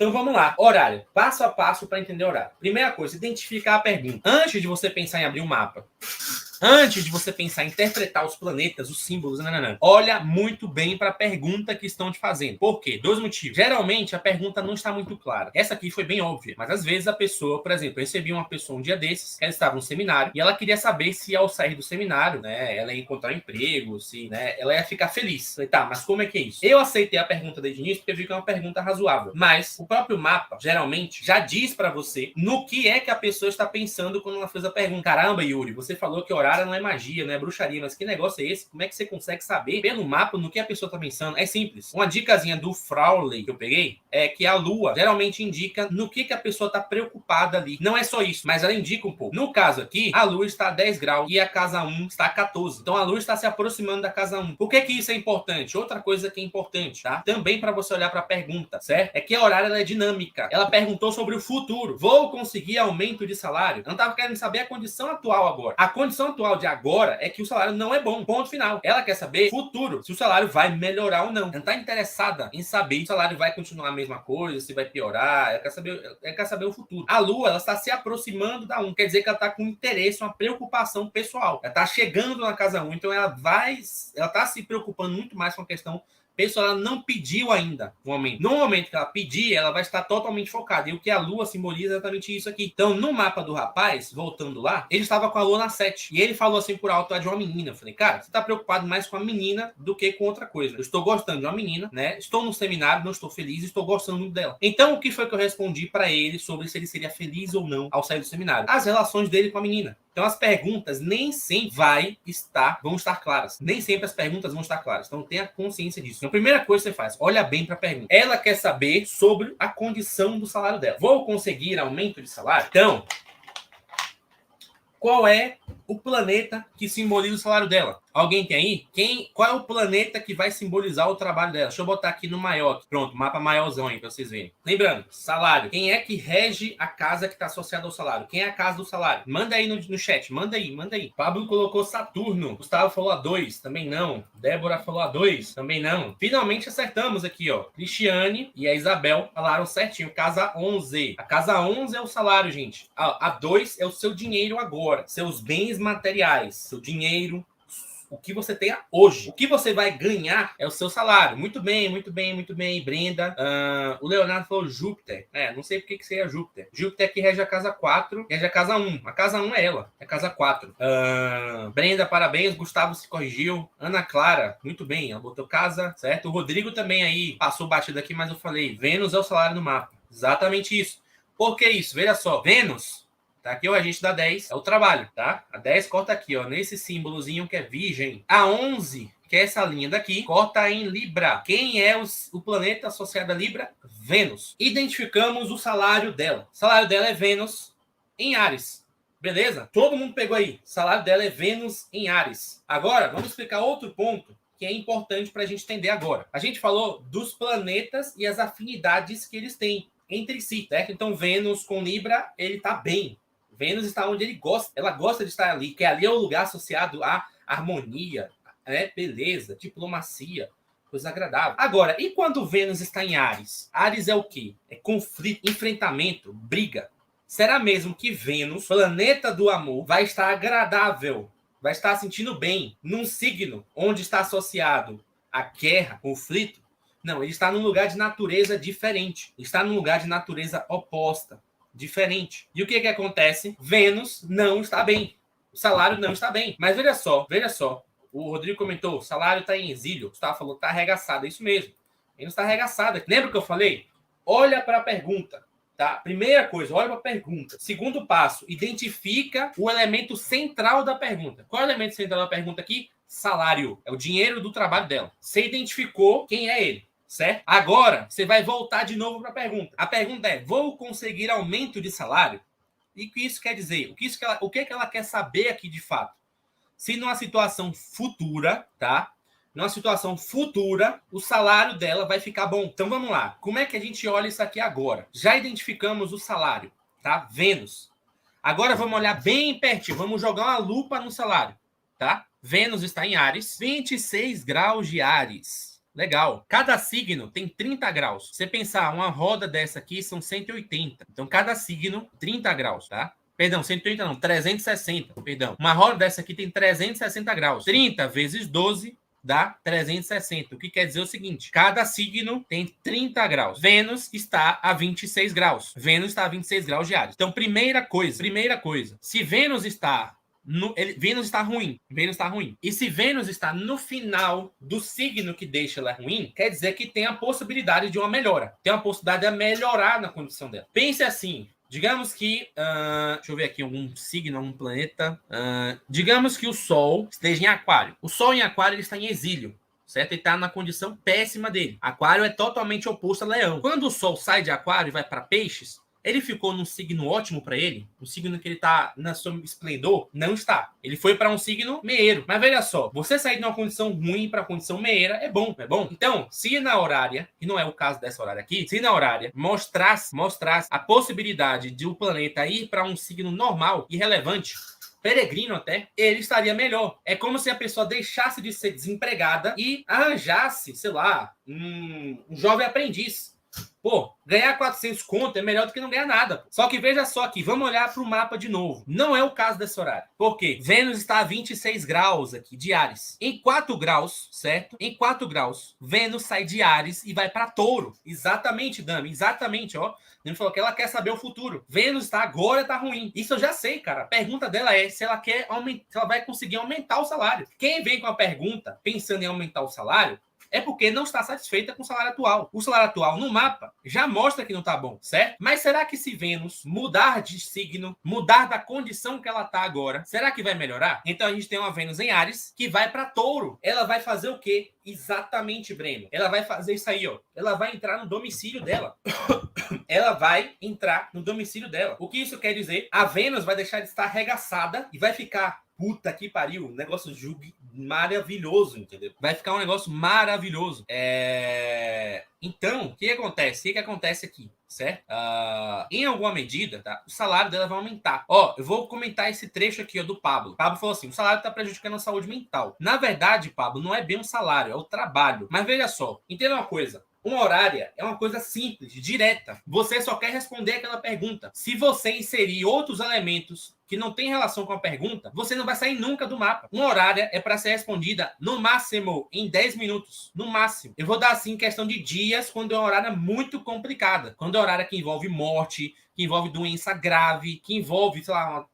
Então vamos lá, horário, passo a passo para entender horário. Primeira coisa, identificar a pergunta. Antes de você pensar em abrir um mapa, antes de você pensar em interpretar os planetas, os símbolos, olha muito bem para a pergunta que estão te fazendo. Por quê? Dois motivos. Geralmente, a pergunta não está muito clara. Essa aqui foi bem óbvia, mas às vezes a pessoa, por exemplo, eu recebi uma pessoa um dia desses, ela estava no seminário, e ela queria saber se ao sair do seminário, né, ela ia encontrar um emprego, se, né, ela ia ficar feliz. Falei, tá, mas como é que é isso? Eu aceitei a pergunta desde o início porque eu vi que é uma pergunta razoável, mas o próprio mapa, geralmente, já diz para você no que é que a pessoa está pensando quando ela fez a pergunta. Caramba, Yuri, você falou que horário não é magia, não é bruxaria, mas que negócio é esse? Como é que você consegue saber pelo mapa no que a pessoa está pensando? É simples. Uma dicasinha do Frowley que eu peguei é que a lua geralmente indica no que a pessoa está preocupada ali. Não é só isso, mas ela indica um pouco. No caso aqui, a lua está a 10 graus e a casa 1 está a 14. Então a lua está se aproximando da casa 1. Por que isso é importante? Outra coisa que é importante, tá? Também para você olhar para a pergunta, certo? É que a horário ela é dinâmica. Ela perguntou sobre o futuro. Vou conseguir aumento de salário? Eu não estava querendo saber a condição atual agora. A condição atual de agora é que o salário não é bom. Ponto final. Ela quer saber futuro, se o salário vai melhorar ou não. Ela não está interessada em saber se o salário vai continuar a mesma coisa, se vai piorar. Ela quer saber o futuro. A lua, ela está se aproximando da 1. Quer dizer que ela está com interesse, uma preocupação pessoal. Ela está chegando na casa 1, então ela está se preocupando muito mais com a questão pessoal. Ela não pediu ainda no momento. No momento que ela pedir, ela vai estar totalmente focada. E o que a lua simboliza é exatamente isso aqui. Então, no mapa do rapaz, voltando lá, ele estava com a lua na 7. E ele falou assim por alto de uma menina. Eu falei, cara, você está preocupado mais com a menina do que com outra coisa. Eu estou gostando de uma menina, né? Estou no seminário, não estou feliz, estou gostando muito dela. Então, o que foi que eu respondi para ele sobre se ele seria feliz ou não ao sair do seminário? As relações dele com a menina. Então, as perguntas nem sempre vão estar claras. Nem sempre as perguntas vão estar claras. Então, tenha consciência disso. Então, a primeira coisa que você faz, olha bem para a pergunta. Ela quer saber sobre a condição do salário dela. Vou conseguir aumento de salário? Então, qual é o planeta que simboliza o salário dela? Alguém tem aí? Qual é o planeta que vai simbolizar o trabalho dela? Deixa eu botar aqui no maior. Aqui. Pronto, mapa maiorzão aí para vocês verem. Lembrando, salário. Quem é que rege a casa que está associada ao salário? Quem é a casa do salário? Manda aí no chat. Manda aí. Pablo colocou Saturno. Gustavo falou a 2. Também não. Débora falou a 2. Também não. Finalmente acertamos aqui, ó. Cristiane e a Isabel falaram certinho. Casa 11. A casa 11 é o salário, gente. A 2 é o seu dinheiro agora. Seus bens materiais. Seu dinheiro. O que você tem hoje. O que você vai ganhar é o seu salário. Muito bem. Brenda. O Leonardo falou Júpiter. Não sei por que seria Júpiter. Júpiter que rege a casa 4, rege a casa 1. A casa 1 é ela. É a casa 4. Brenda, parabéns. Gustavo se corrigiu. Ana Clara, muito bem. Ela botou casa, certo? O Rodrigo também aí passou batido aqui, mas eu falei, Vênus é o salário no mapa. Exatamente isso. Por que isso? Veja só. Vênus... Tá aqui o agente da 10, é o trabalho, tá? A 10 corta aqui, ó, nesse símbolozinho que é virgem. A 11, que é essa linha daqui, corta em Libra. Quem é o planeta associado a Libra? Vênus. Identificamos o salário dela. O salário dela é Vênus em Áries. Beleza? Todo mundo pegou aí. O salário dela é Vênus em Áries. Agora, vamos explicar outro ponto que é importante para a gente entender agora. A gente falou dos planetas e as afinidades que eles têm entre si, certo? Então, Vênus com Libra, ele tá bem. Vênus está onde ele gosta. Ela gosta de estar ali, que ali é o lugar associado à harmonia, beleza, diplomacia, coisa agradável. Agora, e quando Vênus está em Áries? Áries é o quê? É conflito, enfrentamento, briga. Será mesmo que Vênus, planeta do amor, vai estar agradável, vai estar sentindo bem num signo onde está associado a guerra, conflito? Não, ele está num lugar de natureza diferente. Ele está num lugar de natureza oposta. Diferente. E o que acontece? Vênus não está bem. O salário não está bem. Mas veja só. O Rodrigo comentou, o salário está em exílio. O Gustavo falou, está arregaçado. É isso mesmo. Ele está arregaçado. Lembra o que eu falei? Olha para a pergunta. Tá? Primeira coisa, olha para a pergunta. Segundo passo, identifica o elemento central da pergunta. Qual é o elemento central da pergunta aqui? Salário. É o dinheiro do trabalho dela. Você identificou quem é ele. Certo? Agora, você vai voltar de novo para a pergunta. A pergunta é, vou conseguir aumento de salário? E o que isso quer dizer? O que ela quer saber aqui de fato? Se numa situação futura, tá? Numa situação futura, o salário dela vai ficar bom. Então, vamos lá. Como é que a gente olha isso aqui agora? Já identificamos o salário, tá? Vênus. Agora, vamos olhar bem pertinho. Vamos jogar uma lupa no salário, tá? Vênus está em Áries. 26 graus de Áries. Legal. Cada signo tem 30 graus. Você pensar, uma roda dessa aqui são 180. Então, cada signo, 30 graus, tá? Perdão, 180 não, 360, perdão. Uma roda dessa aqui tem 360 graus. 30 vezes 12 dá 360. O que quer dizer o seguinte, cada signo tem 30 graus. Vênus está a 26 graus. Vênus está a 26 graus de Áries. Então, primeira coisa. Se Vênus está Vênus está ruim. Vênus está ruim. E se Vênus está no final do signo que deixa ela ruim, quer dizer que tem a possibilidade de uma melhora. Tem uma possibilidade de melhorar na condição dela. Pense assim. Digamos que, deixa eu ver aqui algum signo, algum planeta. Digamos que o Sol esteja em Aquário. O Sol em Aquário ele está em exílio, certo? Ele está na condição péssima dele. Aquário é totalmente oposto a Leão. Quando o Sol sai de Aquário e vai para Peixes, ele ficou num signo ótimo para ele? Um signo que ele tá na seu esplendor? Não está. Ele foi para um signo meeiro. Mas veja só, você sair de uma condição ruim para condição meeira é bom, não é bom? Então, se na horária, e não é o caso dessa horária aqui, se na horária mostrasse a possibilidade de o planeta ir para um signo normal, irrelevante, peregrino até, ele estaria melhor. É como se a pessoa deixasse de ser desempregada e arranjasse, sei lá, um jovem aprendiz. Pô, ganhar 400 conto é melhor do que não ganhar nada. Só que veja só aqui, vamos olhar para o mapa de novo. Não é o caso desse horário. Por quê? Vênus está a 26 graus aqui, de Áries. Em 4 graus, certo? Em 4 graus, Vênus sai de Áries e vai para Touro. Exatamente, Dami, exatamente, ó. Ele falou que ela quer saber o futuro. Vênus está agora, tá ruim. Isso eu já sei, cara. A pergunta dela é se ela quer aumentar, se ela vai conseguir aumentar o salário. Quem vem com a pergunta pensando em aumentar o salário, é porque não está satisfeita com o salário atual. O salário atual no mapa já mostra que não está bom, certo? Mas será que se Vênus mudar de signo, mudar da condição que ela está agora, será que vai melhorar? Então a gente tem uma Vênus em Áries que vai para Touro. Ela vai fazer o quê? Exatamente, Breno. Ela vai fazer isso aí, ó. Ela vai entrar no domicílio dela. Ela vai entrar no domicílio dela. O que isso quer dizer? A Vênus vai deixar de estar arregaçada e vai ficar... Puta que pariu, um negócio maravilhoso, entendeu? Vai ficar um negócio maravilhoso. Então, o que acontece? O que acontece aqui, certo? Em alguma medida, tá? O salário dela vai aumentar. Ó, eu vou comentar esse trecho aqui, ó, do Pablo. Pablo falou assim, o salário tá prejudicando a saúde mental. Na verdade, Pablo, não é bem um salário, é o trabalho. Mas veja só, entenda uma coisa. Uma horária é uma coisa simples, direta. Você só quer responder aquela pergunta. Se você inserir outros elementos que não tem relação com a pergunta, você não vai sair nunca do mapa. Uma horária é para ser respondida no máximo em 10 minutos. No máximo. Eu vou dar assim questão de dias quando é uma horária muito complicada. Quando é uma horária que envolve morte, que envolve doença grave, que envolve, sei lá,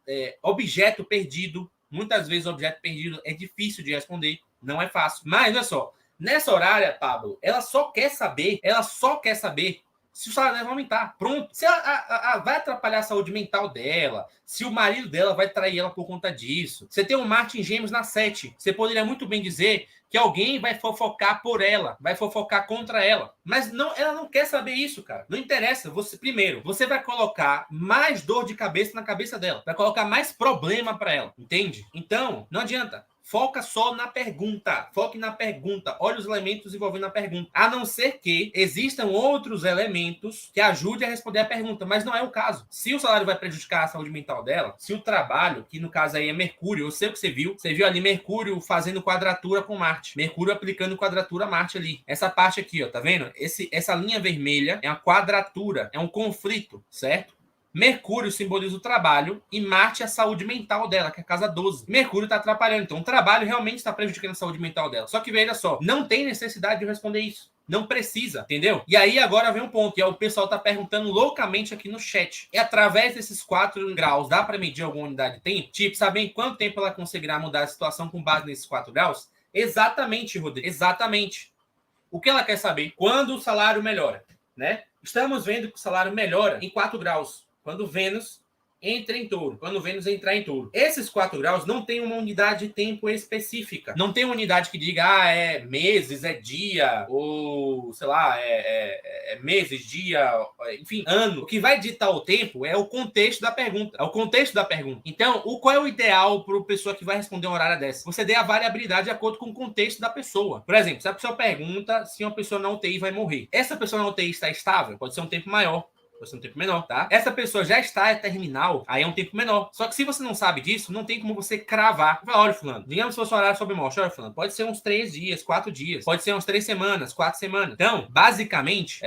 objeto perdido. Muitas vezes o objeto perdido é difícil de responder. Não é fácil. Mas, olha só. Nessa horária, Pablo, ela só quer saber se o salário vai aumentar. Pronto. Se ela vai atrapalhar a saúde mental dela, se o marido dela vai trair ela por conta disso. Você tem um Marte em Gêmeos na 7. Você poderia muito bem dizer que alguém vai fofocar por ela, vai fofocar contra ela. Mas não, ela não quer saber isso, cara. Não interessa. Primeiro, você vai colocar mais dor de cabeça na cabeça dela. Vai colocar mais problema para ela. Entende? Então, não adianta. Foca só na pergunta. Foque na pergunta. Olhe os elementos envolvendo a pergunta. A não ser que existam outros elementos que ajudem a responder a pergunta. Mas não é o caso. Se o salário vai prejudicar a saúde mental dela, se o trabalho, que no caso aí é Mercúrio, eu sei o que você viu. Você viu ali Mercúrio fazendo quadratura com Marte. Mercúrio aplicando quadratura a Marte ali. Essa parte aqui, ó, tá vendo? Essa linha vermelha é uma quadratura, é um conflito, certo? Mercúrio simboliza o trabalho e Marte a saúde mental dela, que é a casa 12. Mercúrio está atrapalhando. Então, o trabalho realmente está prejudicando a saúde mental dela. Só que veja só, não tem necessidade de responder isso. Não precisa, entendeu? E aí agora vem um ponto, que é o pessoal tá perguntando loucamente aqui no chat. E através desses 4 graus, dá para medir alguma unidade de tempo? Tipo, saber em quanto tempo ela conseguirá mudar a situação com base nesses 4 graus? Exatamente, Rodrigo. Exatamente. O que ela quer saber? Quando o salário melhora, né? Estamos vendo que o salário melhora em 4 graus. Quando Vênus entra em Touro, quando Vênus entrar em Touro. Esses 4 graus não tem uma unidade de tempo específica. Não tem uma unidade que diga, é meses, é dia, ou, sei lá, é meses, dia, enfim, ano. O que vai ditar o tempo é o contexto da pergunta. É o contexto da pergunta. Então, qual é o ideal para a pessoa que vai responder uma horária dessa? Você dê a variabilidade de acordo com o contexto da pessoa. Por exemplo, se a pessoa pergunta se uma pessoa na UTI vai morrer. Essa pessoa na UTI está estável? Pode ser um tempo maior. Vai ser um tempo menor, tá? Essa pessoa já está terminal, aí é um tempo menor. Só que se você não sabe disso, não tem como você cravar. Vai, olha, fulano, digamos que fosse um horário sob morte, olha, fulano, pode ser uns 3 dias, 4 dias, pode ser uns 3 semanas, 4 semanas. Então, basicamente,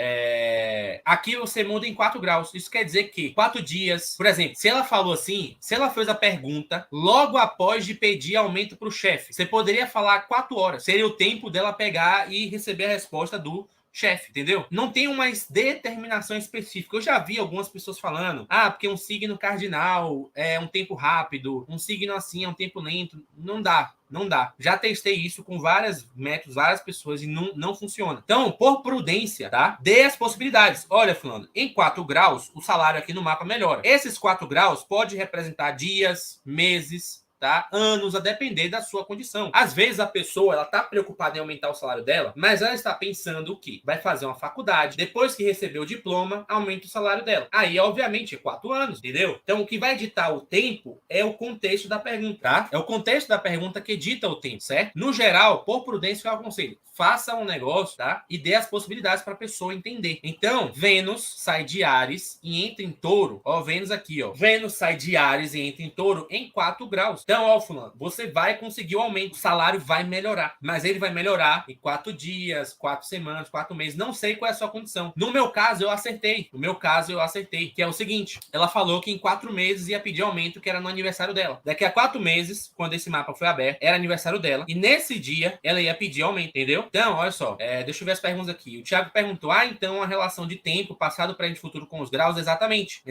aqui você muda em 4 graus. Isso quer dizer que 4 dias, por exemplo, se ela falou assim, se ela fez a pergunta logo após de pedir aumento pro chefe, você poderia falar 4 horas. Seria o tempo dela pegar e receber a resposta do chefe, entendeu? Não tem uma determinação específica. Eu já vi algumas pessoas falando, porque um signo cardinal é um tempo rápido, um signo assim é um tempo lento. Não dá. Não dá. Já testei isso com vários métodos, várias pessoas e não funciona. Então, por prudência, tá? Dê as possibilidades. Olha, fulano, em 4 graus, o salário aqui no mapa melhora. Esses 4 graus pode representar dias, meses, tá? Anos, a depender da sua condição. Às vezes a pessoa, ela tá preocupada em aumentar o salário dela, mas ela está pensando o quê? Vai fazer uma faculdade, depois que receber o diploma, aumenta o salário dela. Aí, obviamente, é 4 anos, entendeu? Então, o que vai ditar o tempo é o contexto da pergunta, tá? É o contexto da pergunta que dita o tempo, certo? No geral, por prudência, eu aconselho, faça um negócio, tá? E dê as possibilidades para a pessoa entender. Então, Vênus sai de Áries e entra em Touro. Ó, Vênus aqui, ó. Vênus sai de Áries e entra em Touro em 4 graus. Então, ó, fulano, você vai conseguir o aumento. O salário vai melhorar. Mas ele vai melhorar em 4 dias, 4 semanas, 4 meses. Não sei qual é a sua condição. No meu caso, eu acertei. Que é o seguinte. Ela falou que em 4 meses ia pedir aumento, que era no aniversário dela. Daqui a 4 meses, quando esse mapa foi aberto, era aniversário dela. E nesse dia, ela ia pedir aumento, entendeu? Então, olha só, deixa eu ver as perguntas aqui. O Thiago perguntou, então a relação de tempo, passado, presente e futuro com os graus, exatamente.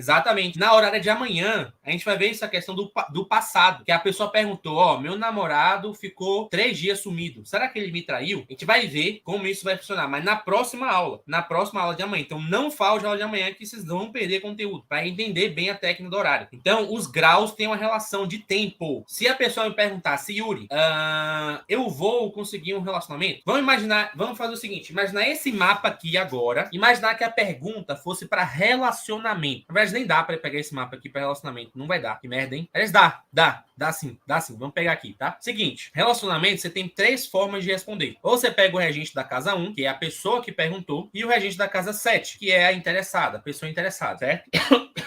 Na horária de amanhã, a gente vai ver essa questão do passado, que a pessoa perguntou, meu namorado ficou 3 dias sumido. Será que ele me traiu? A gente vai ver como isso vai funcionar, mas na próxima aula de amanhã. Então, não falte a aula de amanhã que vocês vão perder conteúdo, para entender bem a técnica do horário. Então, os graus têm uma relação de tempo. Se a pessoa me perguntasse, Yuri, eu vou conseguir um relacionamento? Vamos fazer o seguinte, imaginar esse mapa aqui agora, imaginar que a pergunta fosse para relacionamento. Na verdade, nem dá para pegar esse mapa aqui para relacionamento, não vai dar, que merda, hein? Mas dá sim, vamos pegar aqui, tá? Seguinte, relacionamento, você tem 3 formas de responder. Ou você pega o regente da casa 1, que é a pessoa que perguntou, e o regente da casa 7, que é a interessada, a pessoa interessada, certo?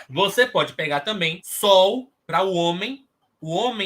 Você pode pegar também Sol para o homem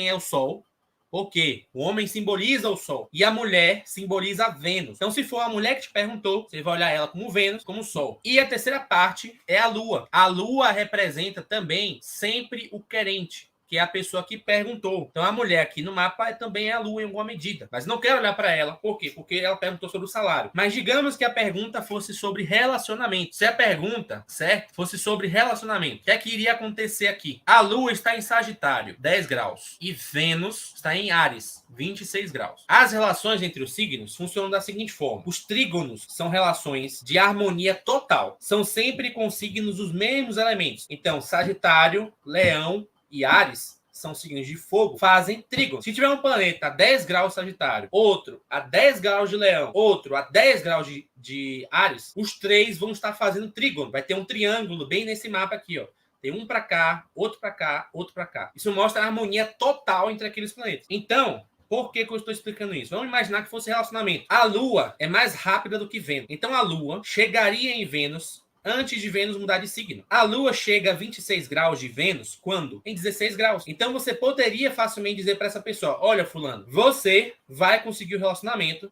é o Sol, porque o homem simboliza o Sol e a mulher simboliza a Vênus. Então, se for a mulher que te perguntou, você vai olhar ela como Vênus, como Sol. E a terceira parte é a Lua. A Lua representa também sempre o querente, que é a pessoa que perguntou. Então, a mulher aqui no mapa também é a Lua em alguma medida. Mas não quero olhar para ela. Por quê? Porque ela perguntou sobre o salário. Mas digamos que a pergunta fosse sobre relacionamento. Se a pergunta, certo, fosse sobre relacionamento, o que iria acontecer aqui? A Lua está em Sagitário, 10 graus. E Vênus está em Áries, 26 graus. As relações entre os signos funcionam da seguinte forma. Os trígonos são relações de harmonia total. São sempre com signos os mesmos elementos. Então, Sagitário, Leão e Áries são signos de fogo, fazem trígono. Se tiver um planeta a 10 graus de Sagitário, outro a 10 graus de Leão, outro a 10 graus de Áries, os 3 vão estar fazendo trígono. Vai ter um triângulo bem nesse mapa aqui, ó. Tem um para cá, outro para cá, outro para cá. Isso mostra a harmonia total entre aqueles planetas. Então, por que eu estou explicando isso? Vamos imaginar que fosse relacionamento. A Lua é mais rápida do que Vênus. Então, a Lua chegaria em Vênus antes de Vênus mudar de signo. A Lua chega a 26 graus de Vênus quando? Em 16 graus. Então você poderia facilmente dizer para essa pessoa, olha, fulano, você vai conseguir o relacionamento.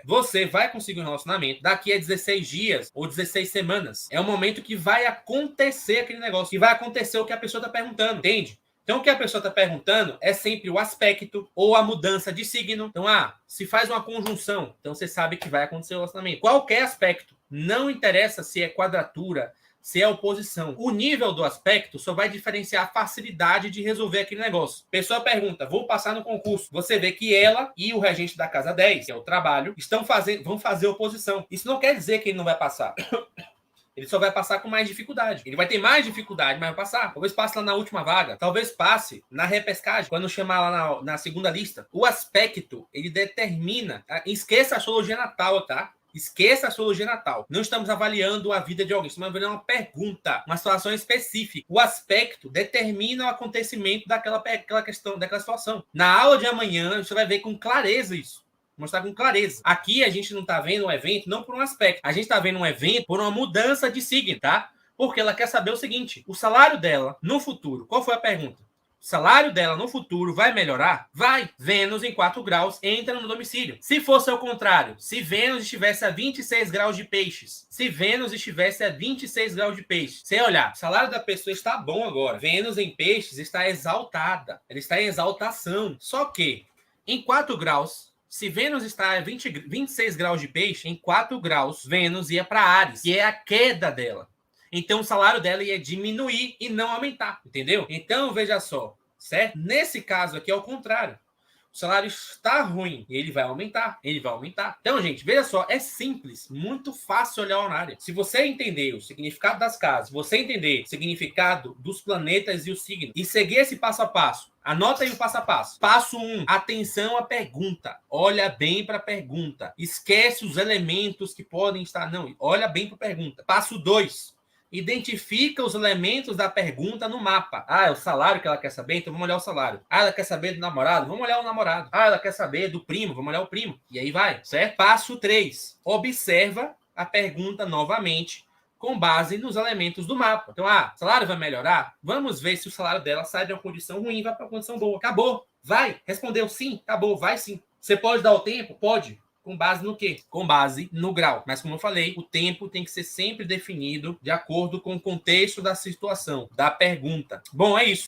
Você vai conseguir um relacionamento daqui a 16 dias ou 16 semanas. É o momento que vai acontecer aquele negócio. Que vai acontecer o que a pessoa está perguntando. Entende? Então, o que a pessoa está perguntando é sempre o aspecto ou a mudança de signo. Então, se faz uma conjunção, então você sabe que vai acontecer o relacionamento. Qualquer aspecto. Não interessa se é quadratura, se é oposição. O nível do aspecto só vai diferenciar a facilidade de resolver aquele negócio. A pessoa pergunta, vou passar no concurso. Você vê que ela e o regente da casa 10, que é o trabalho, vão fazer oposição. Isso não quer dizer que ele não vai passar. Ele só vai passar com mais dificuldade. Ele vai ter mais dificuldade, mas vai passar. Talvez passe lá na última vaga. Talvez passe na repescagem, quando chamar lá na segunda lista. O aspecto, ele determina... Esqueça a astrologia natal, tá? Esqueça a astrologia natal. Não estamos avaliando a vida de alguém. Estamos avaliando uma pergunta, uma situação específica. O aspecto determina o acontecimento daquela questão, daquela situação. Na aula de amanhã, você vai ver com clareza isso. Mostrar com clareza. Aqui a gente não tá vendo um evento não por um aspecto. A gente tá vendo um evento por uma mudança de signo, tá? Porque ela quer saber o seguinte: o salário dela no futuro. Qual foi a pergunta? O salário dela no futuro vai melhorar? Vai. Vênus em 4 graus entra no domicílio. Se fosse ao contrário, se Vênus estivesse a 26 graus de peixes, se Vênus estivesse a 26 graus de peixes, você olhar, o salário da pessoa está bom agora. Vênus em peixes está exaltada. Ela está em exaltação. Só que em 4 graus, se Vênus está a 26 graus de peixe, em 4 graus, Vênus ia para Áries, que é a queda dela. Então o salário dela ia diminuir e não aumentar, entendeu? Então, veja só, certo? Nesse caso aqui é o contrário. O salário está ruim e ele vai aumentar, ele vai aumentar. Então, gente, veja só, é simples, muito fácil olhar o horário. Se você entender o significado das casas, você entender o significado dos planetas e os signos e seguir esse passo a passo, anota aí o passo a passo. Passo 1, atenção à pergunta. Olha bem para a pergunta. Esquece os elementos que podem estar... Não, olha bem para a pergunta. Passo 2, identifica os elementos da pergunta no mapa. Ah, é o salário que ela quer saber? Então vamos olhar o salário. Ah, ela quer saber do namorado? Vamos olhar o namorado. Ah, ela quer saber do primo? Vamos olhar o primo. E aí vai, certo? Passo 3, observa a pergunta novamente com base nos elementos do mapa. Então, o salário vai melhorar? Vamos ver se o salário dela sai de uma condição ruim e vai para uma condição boa. Acabou. Vai. Respondeu sim. Acabou. Vai sim. Você pode dar o tempo? Pode. Com base no quê? Com base no grau. Mas, como eu falei, o tempo tem que ser sempre definido de acordo com o contexto da situação, da pergunta. Bom, é isso.